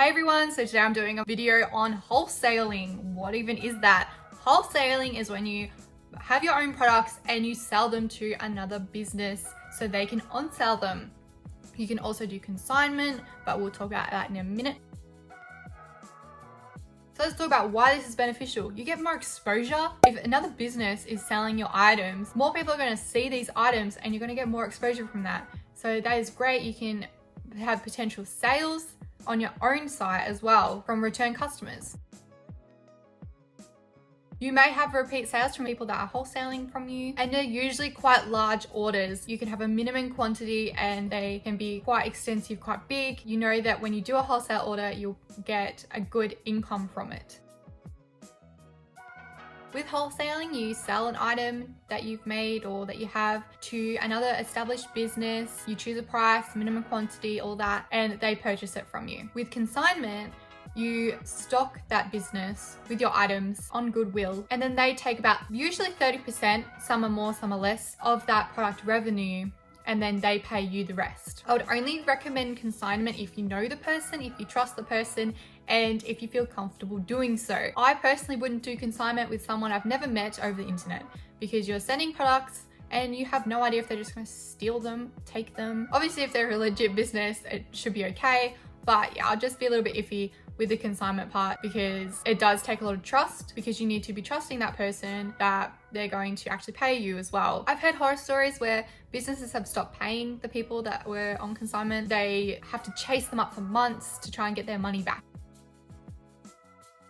Hey everyone, so today I'm doing a video on wholesaling. What even is that? Wholesaling is when you have your own products and you sell them to another business so they can on-sell them. You can also do consignment, but we'll talk about that in a minute. So let's talk about why this is beneficial. You get more exposure. If another business is selling your items, more people are going to see these items and you're going to get more exposure from that. So that is great. You can have potential sales on your own site as well from return customers. You may have repeat sales from people that are wholesaling from you, and they're usually quite large orders. You can have a minimum quantity and they can be quite extensive, quite big. You know that when you do a wholesale order, you'll get a good income from it. With wholesaling, you sell an item that you've made or that you have to another established business. You choose a price, minimum quantity, all that, and they purchase it from you. With consignment, you stock that business with your items on goodwill, and then they take about usually 30%, some are more, some are less, of that product revenue, and then they pay you the rest. I would only recommend consignment if you know the person, if you trust the person, and if you feel comfortable doing so. I personally wouldn't do consignment with someone I've never met over the internet, because you're sending products and you have no idea if they're just going to steal them, take them. Obviously, if they're a legit business, it should be okay, but yeah, I'll just be a little bit iffy with the consignment part, because it does take a lot of trust, because you need to be trusting that person that they're going to actually pay you as well. I've heard horror stories where businesses have stopped paying the people that were on consignment. They have to chase them up for months to try and get their money back.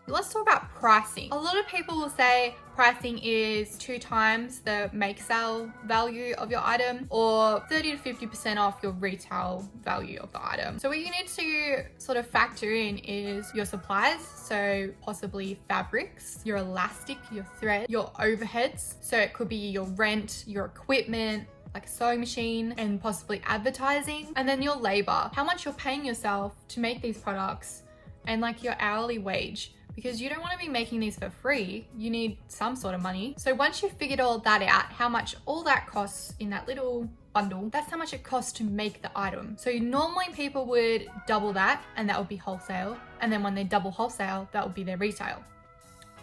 Let's talk about pricing. A lot of people will say pricing is 2 times the make sale value of your item, or 30 to 50% off your retail value of the item. So what you need to sort of factor in is your supplies, so possibly fabrics, your elastic, your thread, your overheads. So it could be your rent, your equipment, like a sewing machine, and possibly advertising, and then your labor, how much you're paying yourself to make these products, and like your hourly wage. Because you don't want to be making these for free, you need some sort of money. So once you've figured all that out, how much all that costs in that little bundle, that's how much it costs to make the item. So normally people would double that, and that would be wholesale. And then when they double wholesale, that would be their retail.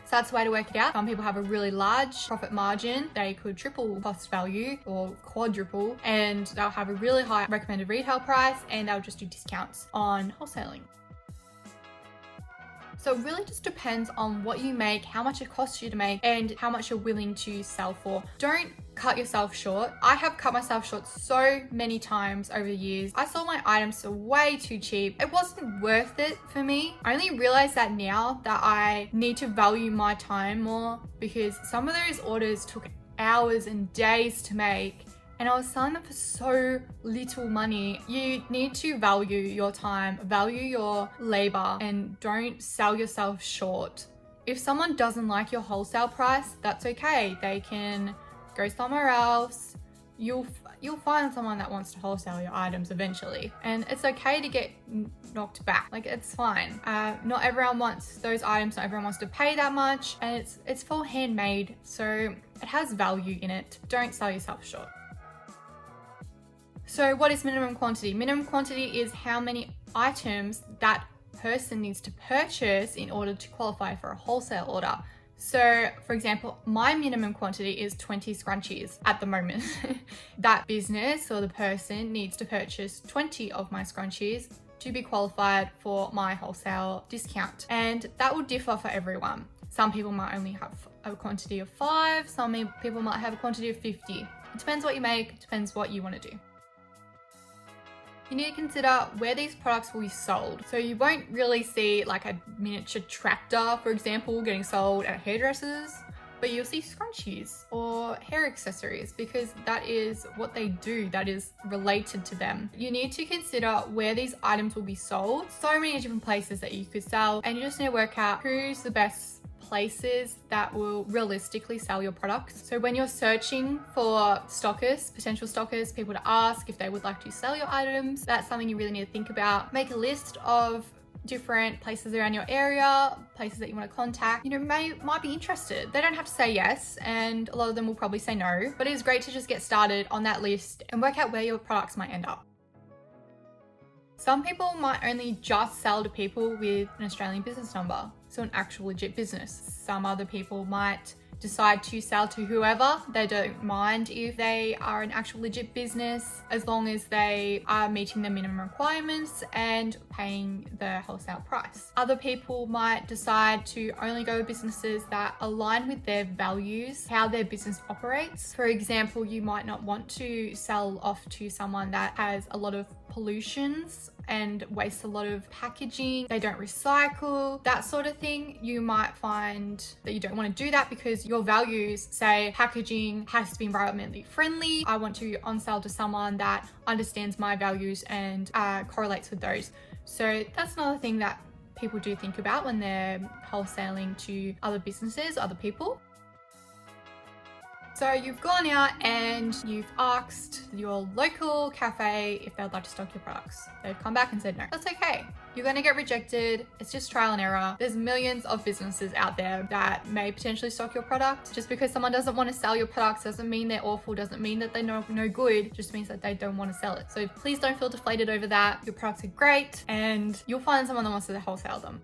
So that's the way to work it out. Some people have a really large profit margin. They could triple cost value or quadruple, and they'll have a really high recommended retail price, and they'll just do discounts on wholesaling. So it really just depends on what you make, how much it costs you to make, and how much you're willing to sell for. Don't cut yourself short. I have cut myself short so many times over the years. I sold my items for way too cheap. It wasn't worth it for me. I only realize that now, that I need to value my time more, because some of those orders took hours and days to make, and I was selling them for so little money. You need to value your time, value your labor, and don't sell yourself short. If someone doesn't like your wholesale price, that's okay. They can go somewhere else. You'll find someone that wants to wholesale your items eventually. And it's okay to get knocked back. Like, it's fine. Not everyone wants those items, not everyone wants to pay that much, and it's for handmade, so it has value in it. Don't sell yourself short. So what is minimum quantity? Minimum quantity is how many items that person needs to purchase in order to qualify for a wholesale order. So for example, my minimum quantity is 20 scrunchies at the moment. That business or the person needs to purchase 20 of my scrunchies to be qualified for my wholesale discount. And that will differ for everyone. Some people might only have a quantity of 5, some people might have a quantity of 50. It depends what you make, it depends what you want to do. You need to consider where these products will be sold. So you won't really see like a miniature tractor, for example, getting sold at hairdressers, but you'll see scrunchies or hair accessories, because that is what they do, that is related to them. You need to consider where these items will be sold. So many different places that you could sell, and you just need to work out who's the best places that will realistically sell your products. So when you're searching for stockists, potential stockists, people to ask if they would like to sell your items, that's something you really need to think about. Make a list of different places around your area, places that you want to contact, might be interested. They don't have to say yes, and a lot of them will probably say no, but it is great to just get started on that list and work out where your products might end up. Some people might only just sell to people with an Australian business number, so an actual legit business. Some other people might decide to sell to whoever. They don't mind if they are an actual legit business as long as they are meeting the minimum requirements and paying the wholesale price. Other people might decide to only go with businesses that align with their values, how their business operates. For example, you might not want to sell off to someone that has a lot of pollutions and wastes a lot of packaging, they don't recycle, that sort of thing. You might find that you don't want to do that because your values say packaging has to be environmentally friendly. I want to on-sell to someone that understands my values and correlates with those. So that's another thing that people do think about when they're wholesaling to other businesses, other people. So you've gone out and you've asked your local cafe if they'd like to stock your products. They've come back and said no. That's okay. You're going to get rejected. It's just trial and error. There's millions of businesses out there that may potentially stock your product. Just because someone doesn't want to sell your products doesn't mean they're awful, doesn't mean that they're no good, just means that they don't want to sell it. So please don't feel deflated over that. Your products are great and you'll find someone that wants to wholesale them.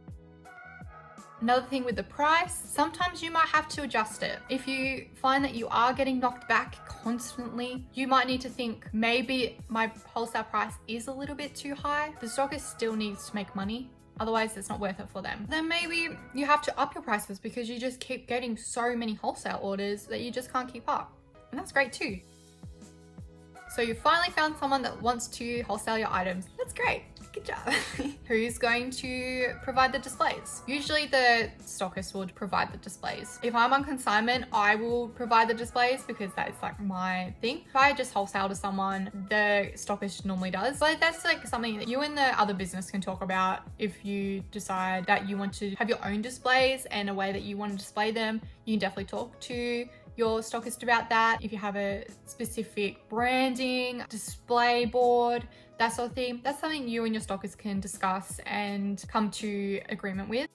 Another thing with the price, sometimes you might have to adjust it. If you find that you are getting knocked back constantly, you might need to think, maybe my wholesale price is a little bit too high. The stockist still needs to make money. Otherwise, it's not worth it for them. Then maybe you have to up your prices because you just keep getting so many wholesale orders that you just can't keep up. And that's great too. So you finally found someone that wants to wholesale your items. That's great. Good job. Who's going to provide the displays? Usually the stockist would provide the displays. If I'm on consignment, I will provide the displays because that's like my thing. If I just wholesale to someone, the stockist normally does. But that's like something that you and the other business can talk about. If you decide that you want to have your own displays and a way that you want to display them, you can definitely talk to your stockist about that. If you have a specific branding, display board, that sort of thing, that's something you and your stockist can discuss and come to agreement with.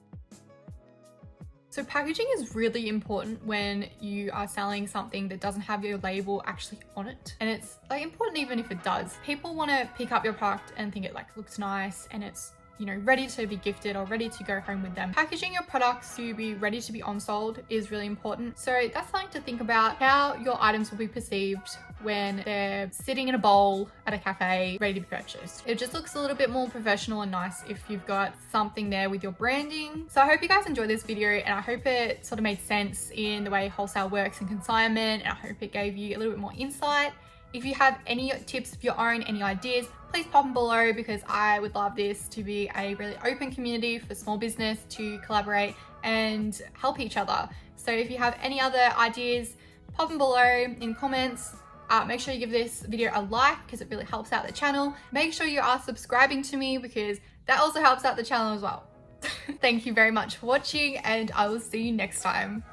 So packaging is really important when you are selling something that doesn't have your label actually on it. And it's like important even if it does. People want to pick up your product and think it like looks nice and it's, you know, ready to be gifted or ready to go home with them. Packaging your products to be ready to be on-sold is really important. So that's something to think about, how your items will be perceived when they're sitting in a bowl at a cafe ready to be purchased. It just looks a little bit more professional and nice if you've got something there with your branding. So I hope you guys enjoyed this video and I hope it sort of made sense in the way wholesale works and consignment, and I hope it gave you a little bit more insight. If you have any tips of your own, any ideas, please pop them below because I would love this to be a really open community for small business to collaborate and help each other. So if you have any other ideas, pop them below in comments. Make sure you give this video a like because it really helps out the channel. Make sure you are subscribing to me because that also helps out the channel as well. Thank you very much for watching and I will see you next time.